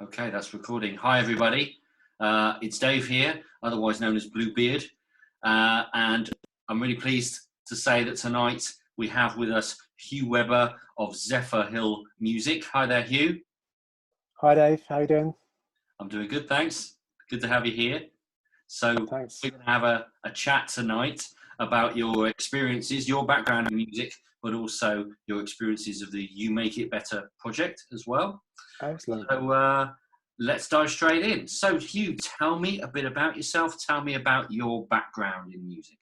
Okay, that's recording. Hi, everybody. It's Dave here, otherwise known as Bluebeard. And I'm really pleased to say that tonight we have with us Hugh Webber of Zephyr Music. Hi there, Hugh. Hi, Dave. How you doing? I'm doing good, thanks. Good to have you here. So Thanks. we're going to have a chat tonight about your experiences, your background in music, but also your experiences of the You Make It Better project as well. Excellent. So let's dive straight in. So Hugh, tell me a bit about yourself. Tell me about your background in music.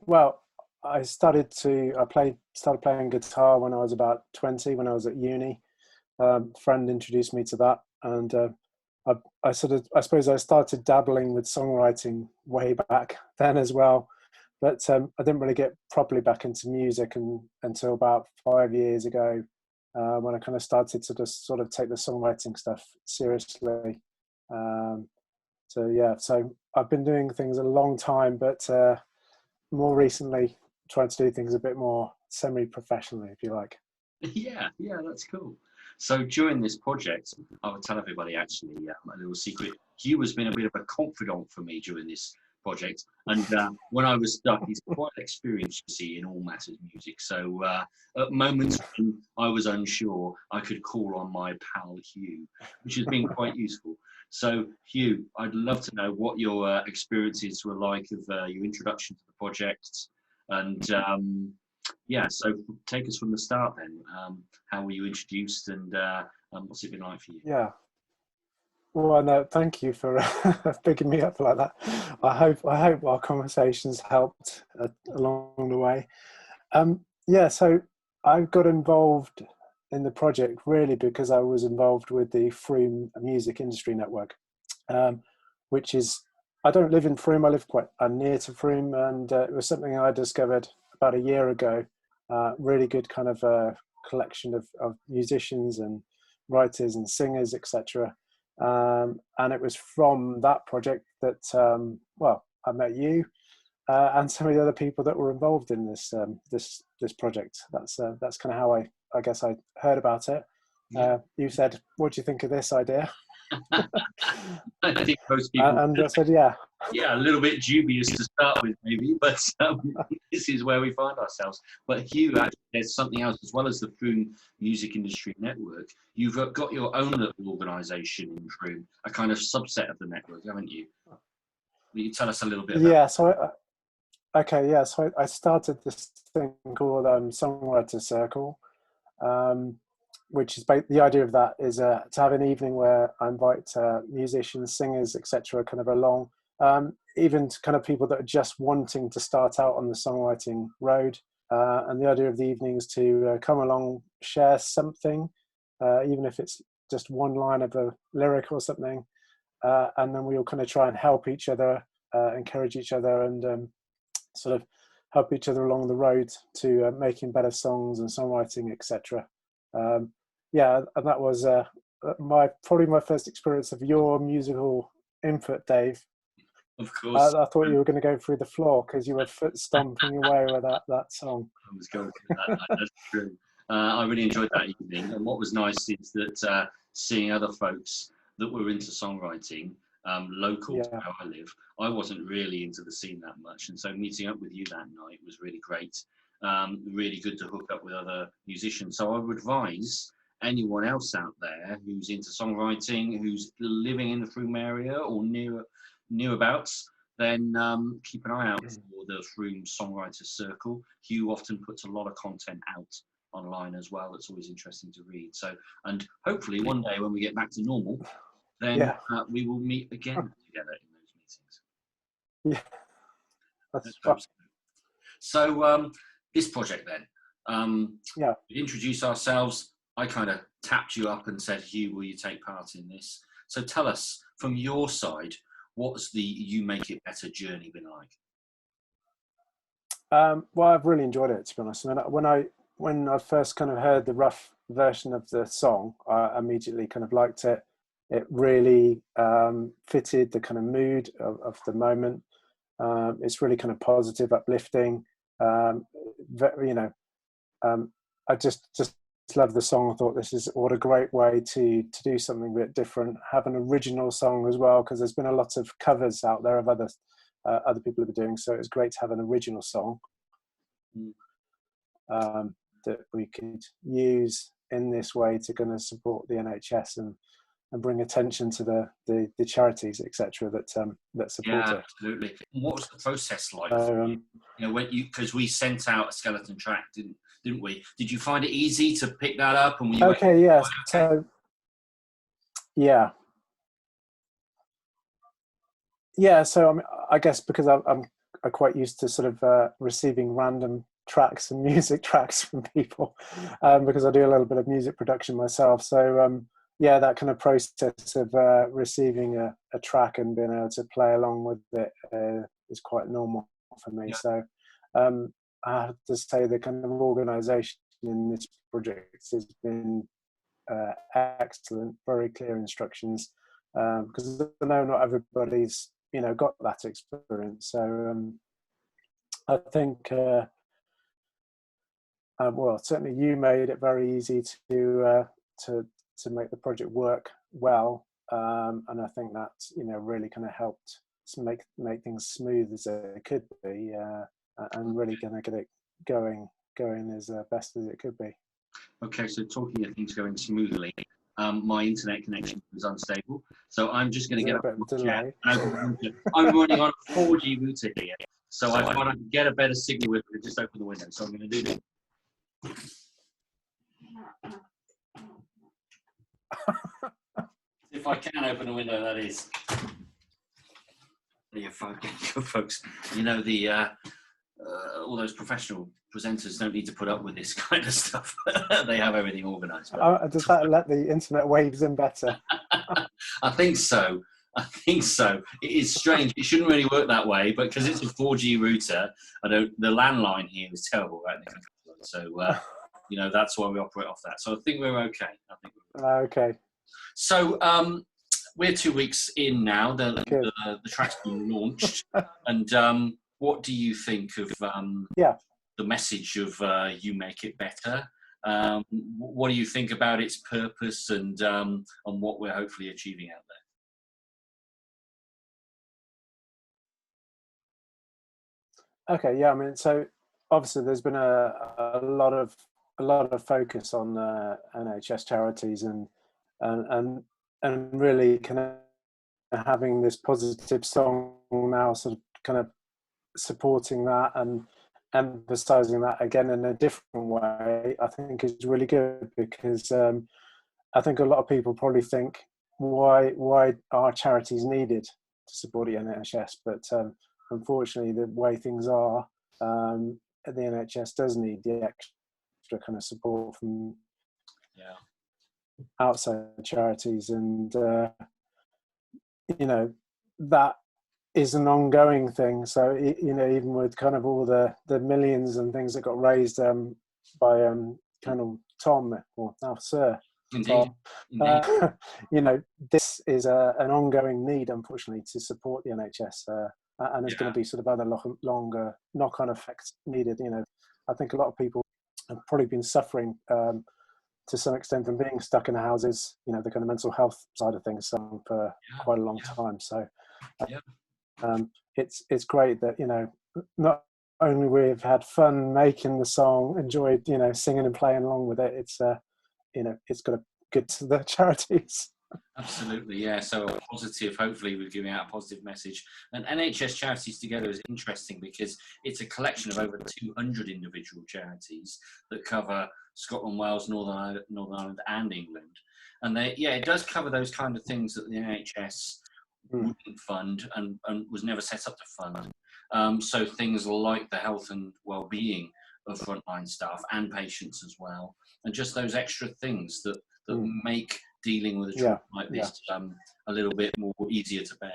Well, I started playing guitar when I was about 20, when I was at uni. A friend introduced me to that, and I suppose I started dabbling with songwriting way back then as well. But I didn't really get properly back into music until about 5 years ago, when I kind of started to just sort of take the songwriting stuff seriously. So I've been doing things a long time, but more recently trying to do things a bit more semi-professionally, if you like. Yeah, that's cool. So during this project, I will tell everybody actually a little secret. Hugh has been a bit of a confidant for me during this project, and when I was stuck, he's quite experienced, you see, in all matters music. So at moments when I was unsure, I could call on my pal Hugh, which has been quite useful. So Hugh, I'd love to know what your experiences were like of your introduction to the project, and so take us from the start then. How were you introduced, and what's it been like for you? Yeah. Well, no, thank you for picking me up like that. I hope our conversations helped along the way. So I got involved in the project really because I was involved with the Froome Music Industry Network, which is, I don't live in Froome, I live quite near to Froome, and it was something I discovered about a year ago. Really good kind of collection of musicians and writers and singers, etc. And it was from that project that, I met you and some of the other people that were involved in this project. That's kind of how I guess I heard about it. Yeah. You said, "What do you think of this idea?" I think most people, and I said, "Yeah." Yeah, a little bit dubious to start with, maybe, but this is where we find ourselves. But Hugh, actually, there's something else as well as the Froome Music Industry Network. You've got your own little organisation in Froome, a kind of subset of the network, haven't you? Will you tell us a little bit about? Yeah. So I started this thing called Songwriter Circle. Which is the idea of that is to have an evening where I invite musicians, singers, etc., kind of along, even to kind of people that are just wanting to start out on the songwriting road. And the idea of the evening is to come along, share something, even if it's just one line of a lyric or something, and then we all kind of try and help each other, encourage each other, and sort of help each other along the road to making better songs and songwriting, etc. And that was probably my first experience of your musical input, Dave. Of course. I thought you were going to go through the floor because you were foot stomping away with that song. I was going for that. That's true. I really enjoyed that evening, and what was nice is that seeing other folks that were into songwriting, local to where I live. I wasn't really into the scene that much, and so meeting up with you that night was really great. Really good to hook up with other musicians. So I would advise anyone else out there who's into songwriting, who's living in the Froome area or near abouts, then keep an eye out for the Froome Songwriter Circle. Hugh often puts a lot of content out online as well. That's always interesting to read. So, and hopefully one day when we get back to normal, then we will meet again together in those meetings. Yeah, that's awesome. So this project then, we introduced ourselves. I kind of tapped you up and said, Hugh, will you take part in this? So tell us from your side, what's the You Make It Better journey been like? Well, I've really enjoyed it, to be honest. I mean, when I first kind of heard the rough version of the song, I immediately kind of liked it. It really fitted the kind of mood of the moment. It's really kind of positive, uplifting. I just loved the song. I thought this is what a great way to do something a bit different, have an original song as well, because there's been a lot of covers out there of other people who are doing. So it's great to have an original song that we could use in this way to kind of support the NHS and bring attention to the charities, etc. that support it. Absolutely. What was the process like? You know, when because we sent out a skeleton track, didn't we? Did you find it easy to pick that up? And okay, yes. So yeah. So I mean, I guess because I'm quite used to sort of receiving random tracks and music tracks from people, because I do a little bit of music production myself. So yeah, that kind of process of receiving a track and being able to play along with it is quite normal for me. So I have to say the kind of organisation in this project has been excellent, very clear instructions, because I know not everybody's got that experience. So I think well, certainly you made it very easy to make the project work well, and I think that really kind of helped to make things smooth as it could be, and really going to get it going as best as it could be. Okay, so talking of things going smoothly, my internet connection was unstable, so I'm just going to get up. I'm running on a 4G router here, so I thought I could get a better signal if I could just open the window. So I'm going to do this. If I can open the window, that is. There you go, folks. You know, all those professional presenters don't need to put up with this kind of stuff. They have everything organised. Does that let the internet waves in better? I think so. It is strange. It shouldn't really work that way, but because it's a 4G router, the landline here is terrible, right? So that's why we operate off that. So I think we're okay. Okay. So we're 2 weeks in now. The track's been launched, and what do you think of the message of "You Make It Better"? What do you think about its purpose and what we're hopefully achieving out there? Okay, yeah. I mean, so obviously there's been a lot of focus on NHS charities and really kind of having this positive song now, sort of kind of supporting that and emphasizing that again in a different way, I think is really good, because I think a lot of people probably think why are charities needed to support the NHS, but unfortunately the way things are, the NHS does need the extra kind of support from outside charities, and that is an ongoing thing. So even with kind of all the millions and things that got raised by Colonel Tom, or now Sir Tom, this is an ongoing need, unfortunately, to support the NHS, and there's going to be sort of other longer knock-on effects needed. I think a lot of people have probably been suffering to some extent from being stuck in houses, the kind of mental health side of things for quite a long time. So it's great that, not only we've had fun making the song, enjoyed, singing and playing along with it, it's got a good to the charities. Absolutely, yeah. So a positive, hopefully we're giving out a positive message. And NHS Charities Together is interesting because it's a collection of over 200 individual charities that cover Scotland, Wales, Northern Ireland and England. And it does cover those kind of things that the NHS wouldn't fund and was never set up to fund. So things like the health and well-being of frontline staff and patients as well. And just those extra things that make dealing with a trauma like this a little bit more easier to bear.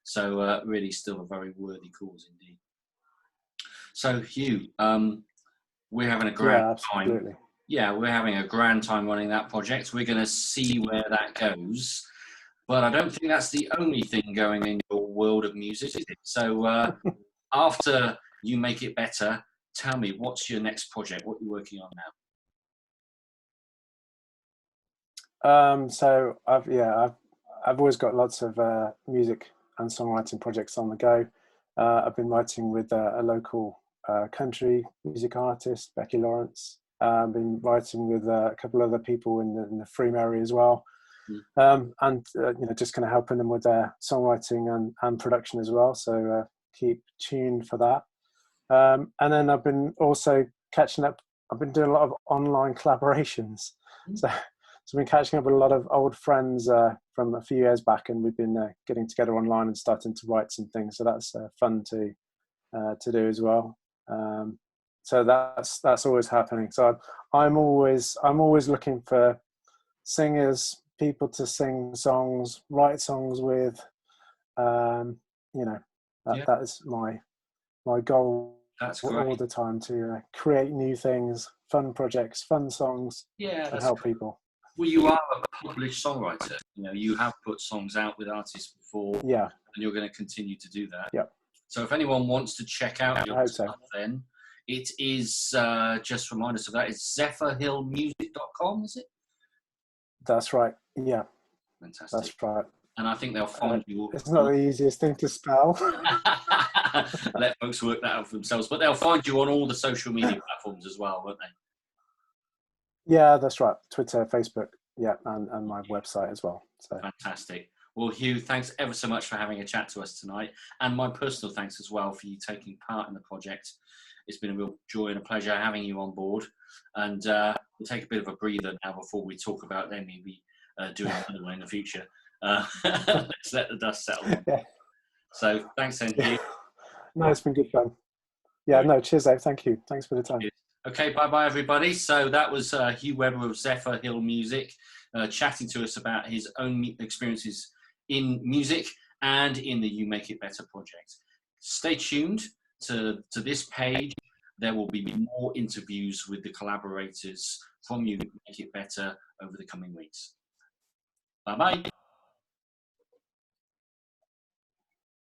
So really still a very worthy cause indeed. So Hugh, we're having a grand time. Yeah, we're having a grand time running that project. We're going to see where that goes. But I don't think that's the only thing going in your world of music, is it? So after You Make It Better, tell me, what's your next project? What are you working on now? So I've always got lots of music and songwriting projects on the go. I've been writing with a local country music artist, Becky Lawrence. I've been writing with a couple other people in the Frome area as well, and just kind of helping them with their songwriting and production as well. So keep tuned for that. And then I've been also catching up. I've been doing a lot of online collaborations. So I've been catching up with a lot of old friends from a few years back, and we've been getting together online and starting to write some things. So that's fun to do as well. So that's always happening. So I'm always looking for singers, people to sing songs, write songs with. That is my goal. That's great. All the time to create new things, fun projects, fun songs, and help people. Well, you are a published songwriter. You have put songs out with artists before, and you're going to continue to do that. Yeah. So if anyone wants to check out your stuff, then it is just remind us of that. It's zephyrhillmusic.com, is it? That's right. Yeah. Fantastic. That's right. And I think they'll find you. It's not the easiest thing to spell. Let folks work that out for themselves. But they'll find you on all the social media platforms as well, won't they? Yeah, that's right. Twitter, Facebook, and my website as well. So fantastic. Well, Hugh, thanks ever so much for having a chat to us tonight. And my personal thanks as well for you taking part in the project. It's been a real joy and a pleasure having you on board. And we'll take a bit of a breather now before we talk about them maybe doing another one in the future. Let's let the dust settle. Yeah. So thanks, then, Hugh. No, it's been good fun. Yeah, no, cheers, Dave. Thank you. Thanks for the time. Okay, bye-bye, everybody. So that was Hugh Webber of Zephyr Hill Music chatting to us about his own experiences in music and in the You Make It Better project. Stay tuned to this page. There will be more interviews with the collaborators from You Make It Better over the coming weeks. Bye-bye.